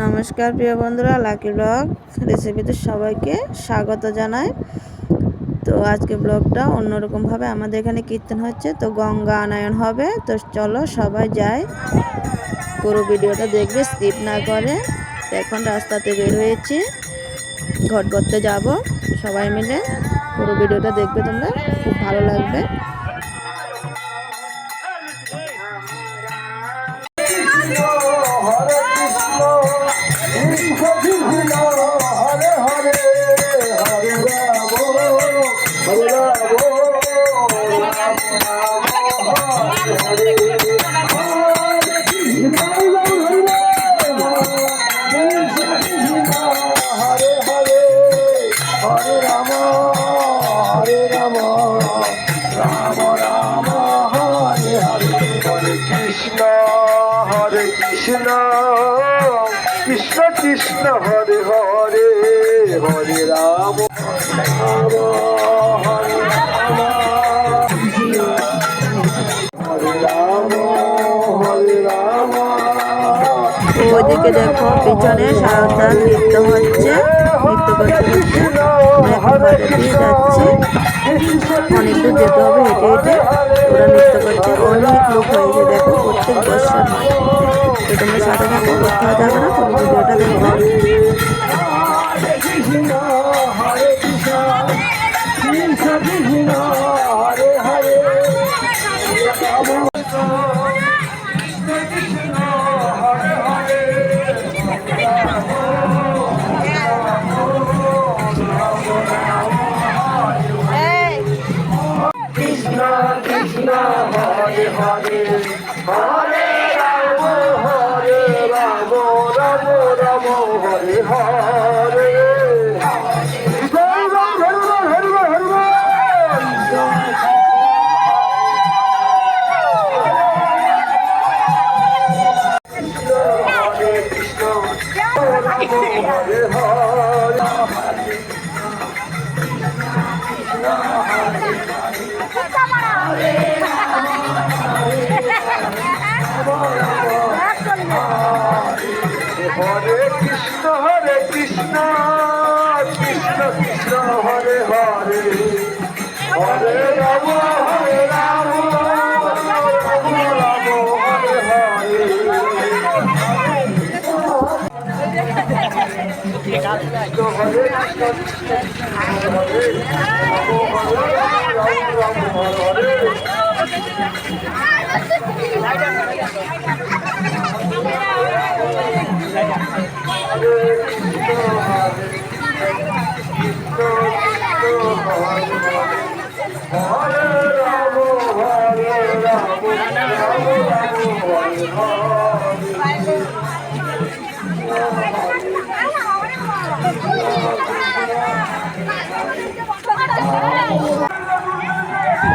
নমস্কার প্রিয় বন্ধুরা, লাকি ব্লগ রেসিপিতে সবাইকে স্বাগত জানাই। তো আজকে ব্লগটা অন্যরকমভাবে আমাদের এখানে কীর্তন হচ্ছে, তো গঙ্গা আনয়ন হবে। তো চলো সবাই যাই, পুরো ভিডিওটা দেখবে স্কিপ না করে। এখন রাস্তাতে বের হয়েছি, ঘট ভরতে যাব সবাই মিলে। পুরো ভিডিওটা দেখবে, তোমরা খুব ভালো লাগবে। কৃষ্ণ কৃষ্ণ হরে হরে, হরে রাম রাম হরে রাম, হরে রাম। ওইদিকে দেখো পিছনে সারদা নৃত্য হচ্ছে, নৃত্য করতে করতে দিয়ে যাচ্ছে। অনেক দূর যেতে হবে হেঁটে হেঁটে, ওরা নৃত্য করছে। অনেক লোক হয়েছে দেখো, প্রত্যেক বছর হয়। তো তোমরা সাথে থাকো, কোথাও যাবে না, পুরো ভিডিওটা দেখবে। হরে কৃষ্ণ কৃষ্ণ কৃষ্ণ হরে হরে, হরে রাম রাম রাম হরে হরে।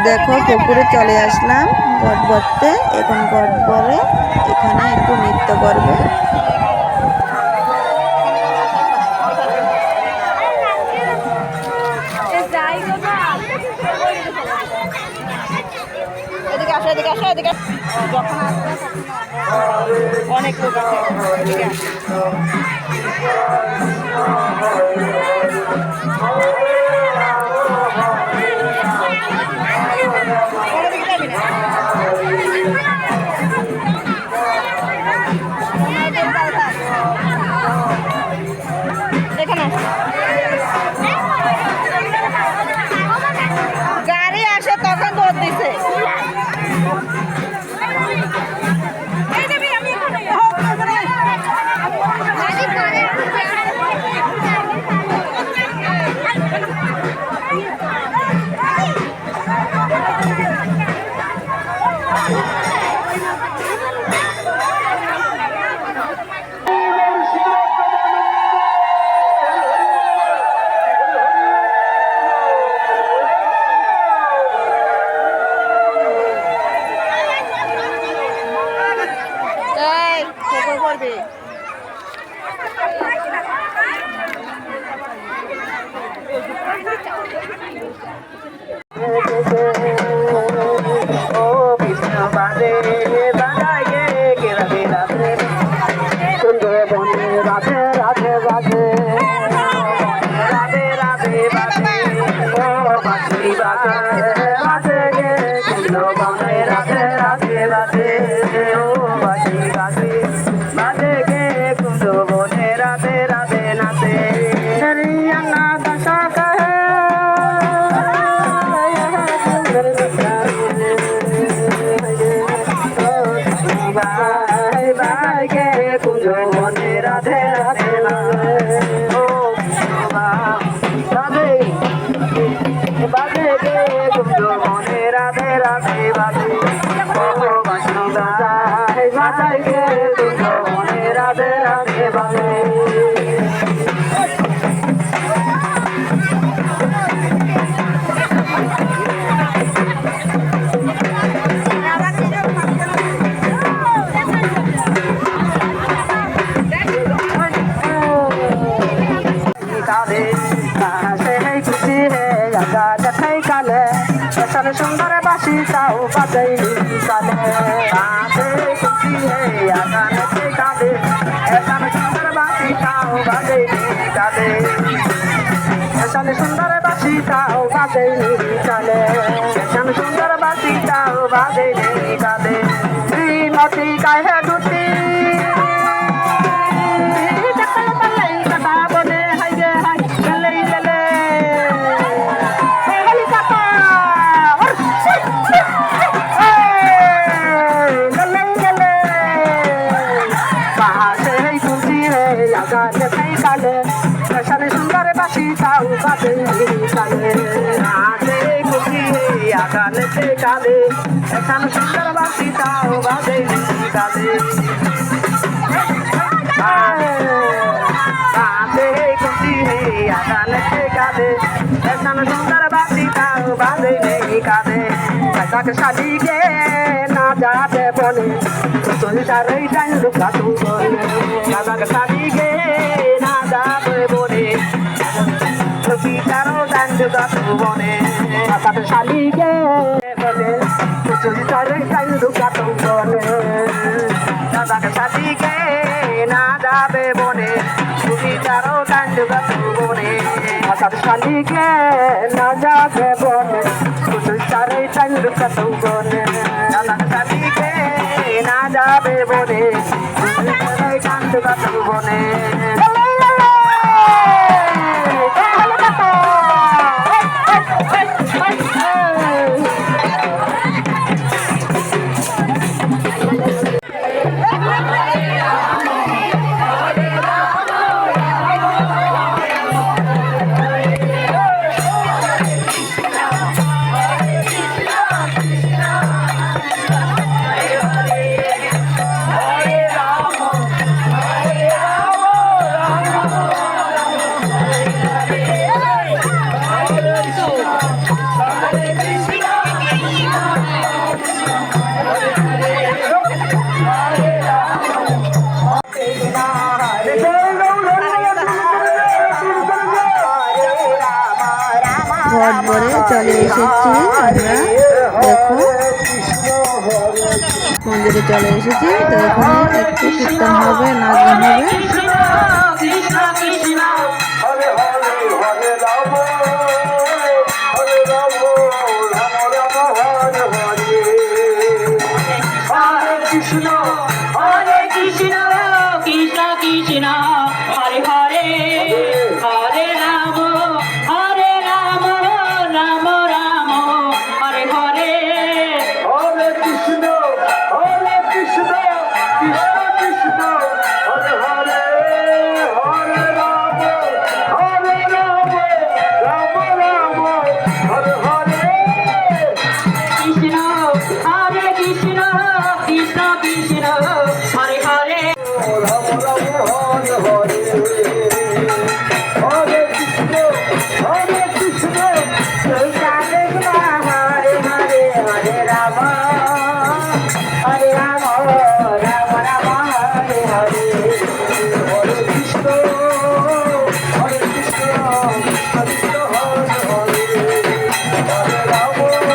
দেখো পুকুরে চলে আসলাম ঘট ভরতে। এখন ঘট ভরে এখানে একটু নৃত্য করবে। অনেক লোক আছে। গাড়ি আসে তখন দৌড় দিছে। রাধে রাধে রাধে ও রাধে বাজে গে গুঞ্জ মনে রাধে রাধে বাজে ও বাঁশি বাজায় বাজায় গে গুঞ্জ মনে রাধে রাধে বাজে খুশি হে আগা দেখাই কালে এসন সুন্দর বাসি তাও বাজাইলি কালে খুশি হে আগা দেখাই কালে এসন সুন্দর বাসি তাও বাজাইলি কালে এসন সুন্দর বাসি তাও বাজাইলি কালে এসন সুন্দর বাসি তাও বাজাইলি কালে শ্রীমতী কাহে দুটি সুন্দর বাসি তাও বাজে কালে রাধে খুশি আকালে কালে এখানে সুন্দর বাসি তাও বাজে কালে রাধে খুশি আকালে কালে এখানে সুন্দর বাসি তাও বাজে কালে কাকে শাদি গে না যাতে বলে তুই সারে জান লুকা তু বলে কাকে শাদি গে না যাবে বলে তুই কারো জান লুকা তু বলে কাকে শাদি গে বলে তুই সারে জান লুকা তু বলে কাকে শাদি গে না যাবে বলে তুই কারো জান লুকা তু বলে কাকে শাদি গে না যাবে বলে তুই সারে জান লুকা তু বলে কাকে শাদি গে না যাবে বলে কান্দ কান্দ বনে ঘট ভরে চলে এসেছি আমরা, দেখো মন্দিরে চলে এসেছি। তো এখানে একটু কীর্তন হবে, নাচ গান হবে। কৃষ্ণ হরে কৃষ্ণ কৃষ্ণ কৃষ্ণ হরে হরে হরে রাম হরে রাম রাম রাম হরে হরে হরে কৃষ্ণ কৃষ্ণ কৃষ্ণ হরে হরে হরে রাম রাম রাম হরে হরে কৃষ্ণ হরে কৃষ্ণ কৃষ্ণ কৃষ্ণ হরে হরে রাম রাম হরে হরে হরে কৃষ্ণ কৃষ্ণ হরে হরে হরে রাম রাম রাম হরে হরে হরে কৃষ্ণ কৃষ্ণ কৃষ্ণ হরে হরে হরে রাম হরে রাম রাম রাম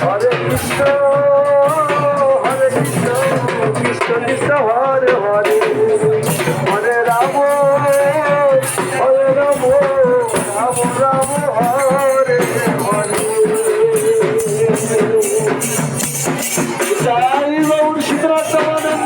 হরে হরে হরে কৃষ্ণ কৃষ্ণ কৃষ্ণ হরে হরে হরে রাম রাম রাম হরে হরে জয় গৌর সীতারাম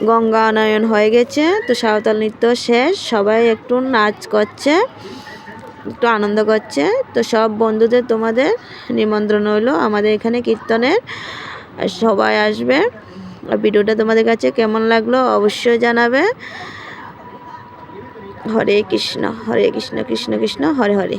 গঙ্গানয়ন হয়ে গেছে, তো সাঁওতাল নৃত্য শেষ, সবাই একটু নাচ করছে, একটু আনন্দ করছে। তো সব বন্ধুদের তোমাদের নিমন্ত্রণ হলো আমাদের এখানে কীর্তনের, আর সবাই আসবে। আর ভিডিওটা তোমাদের কাছে কেমন লাগলো অবশ্যই জানাবে। হরে কৃষ্ণ কৃষ্ণ কৃষ্ণ হরে হরে।